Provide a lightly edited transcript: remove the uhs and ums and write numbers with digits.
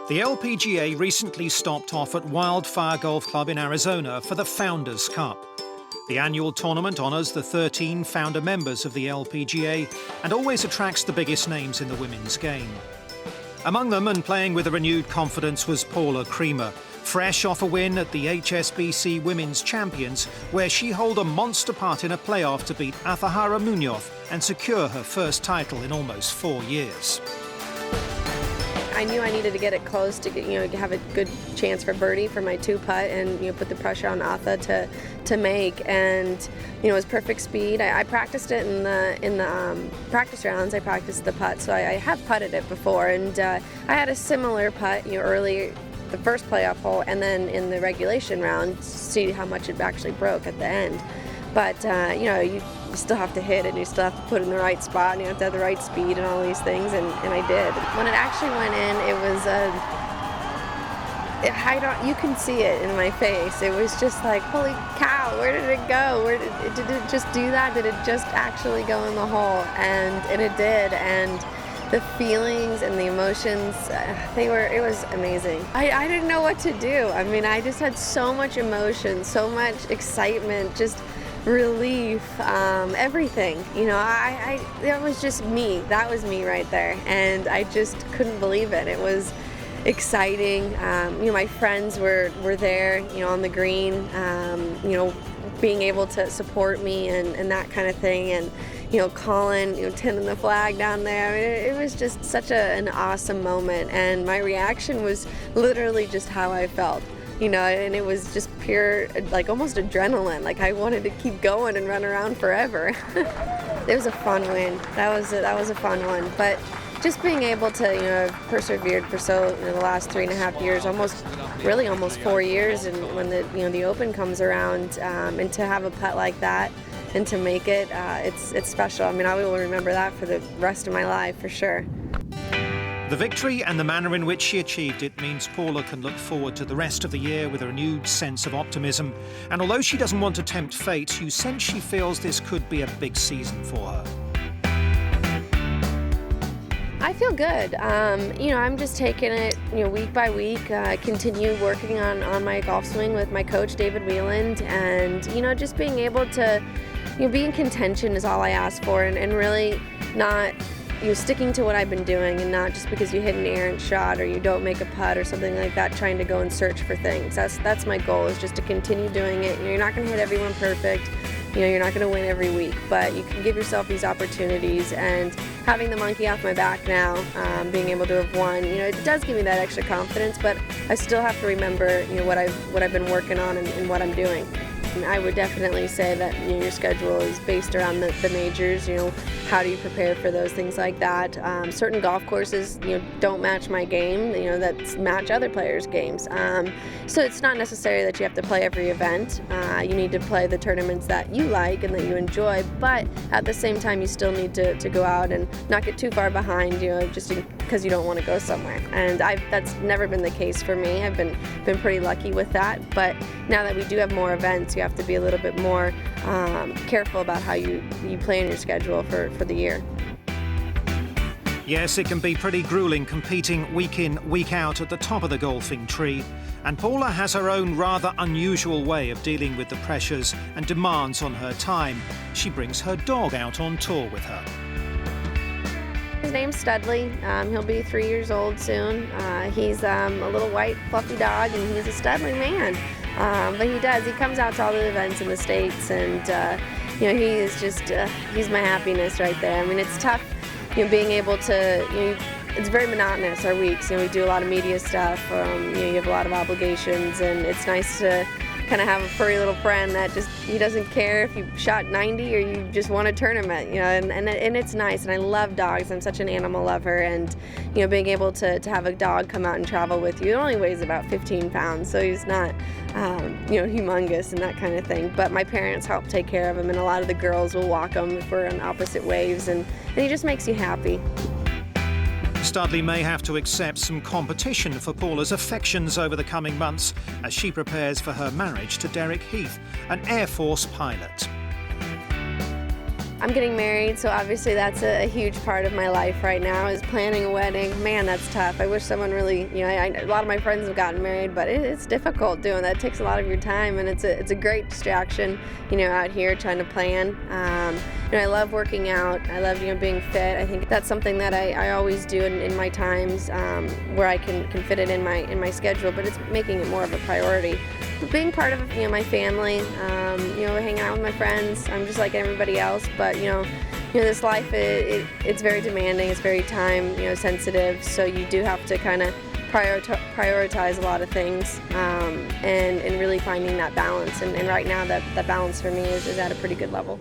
The LPGA recently stopped off at Wildfire Golf Club in Arizona for the Founders Cup. The annual tournament honours the 13 founder members of the LPGA and always attracts the biggest names in the women's game. Among them, and playing with a renewed confidence, was Paula Creamer, fresh off a win at the HSBC Women's Champions, where she held a monster putt in a playoff to beat Azahara Munoz and secure her first title in almost 4 years. I knew I needed to get it close to have a good chance for birdie for my 2-putt and put the pressure on Atha to make, and it was perfect speed. I practiced it in the practice rounds. I practiced the putt, so I have putted it before, and I had a similar putt early the first playoff hole, and then in the regulation round, see how much it actually broke at the end. But you still have to hit it, and you still have to put it in the right spot, and you have to have the right speed and all these things, and I did. When it actually went in, it was you can see it in my face. It was just like, holy cow, where did it go? Did it just do that? Did it just actually go in the hole? And it did, and the feelings and the emotions, it was amazing. I didn't know what to do. I mean, I just had so much emotion, so much excitement, just relief, everything. That was just me. That was me right there, and I just couldn't believe it. It was exciting. My friends were there, on the green, being able to support me and that kind of thing, and Colin, tinning the flag down there. I mean, it was just such an awesome moment, and my reaction was literally just how I felt. And it was just pure, like almost adrenaline. Like I wanted to keep going and run around forever. It was a fun win. That was a fun one. But just being able to, have persevered for the last 3.5 years, almost 4 years, and when the Open comes around, and to have a putt like that and to make it, it's special. I mean, I will remember that for the rest of my life for sure. The victory and the manner in which she achieved it means Paula can look forward to the rest of the year with a renewed sense of optimism. And although she doesn't want to tempt fate, you sense she feels this could be a big season for her. I feel good. I'm just taking it, week by week. Continue working on my golf swing with my coach, David Wheeland, and just being able to, be in contention is all I ask for, and really not. Sticking to what I've been doing, and not just because you hit an errant shot or you don't make a putt or something like that, trying to go and search for things. That's my goal, is just to continue doing it. You're not going to hit everyone perfect. You're not going to win every week, but you can give yourself these opportunities, and having the monkey off my back now, being able to have won, it does give me that extra confidence, but I still have to remember, what I've been working on and what I'm doing. And I would definitely say that your schedule is based around the majors. How do you prepare for those, things like that. Certain golf courses, don't match my game. That match other players' games. So it's not necessary that you have to play every event. You need to play the tournaments that you like and that you enjoy. But at the same time, you still need to go out and not get too far behind. Just because you don't want to go somewhere. And that's never been the case for me. I've been pretty lucky with that. But now that we do have more events, you have to be a little bit more careful about how you plan your schedule for the year. Yes, it can be pretty grueling competing week in, week out at the top of the golfing tree. And Paula has her own rather unusual way of dealing with the pressures and demands on her time. She brings her dog out on tour with her. His name's Studley. He'll be 3 years old soon. He's a little white fluffy dog, and he's a Studley man. But he comes out to all the events in the States, and he is just, he's my happiness right there. I mean, it's tough, being able to, it's very monotonous, our weeks. We do a lot of media stuff, you have a lot of obligations, and it's nice to kind of have a furry little friend that he doesn't care if you shot 90 or you just won a tournament, and it's nice, and I love dogs. I'm such an animal lover, and being able to have a dog come out and travel with you. It only weighs about 15 pounds, so he's not humongous and that kind of thing, but my parents help take care of him, and a lot of the girls will walk him if we're on opposite waves, and he just makes you happy. Studley may have to accept some competition for Paula's affections over the coming months as she prepares for her marriage to Derek Heath, an Air Force pilot. I'm getting married, so obviously that's a huge part of my life right now is planning a wedding. Man, that's tough. I wish someone really, a lot of my friends have gotten married, but it's difficult doing that. It takes a lot of your time, and it's a great distraction, out here trying to plan. I love working out. I love, being fit. I think that's something that I always do in my times where I can fit it in my schedule, but it's making it more of a priority. Being part of, my family, hanging out with my friends. I'm just like everybody else, but this life it's very demanding. It's very time sensitive. So you do have to kind of prioritize a lot of things, and really finding that balance. And right now that balance for me is at a pretty good level.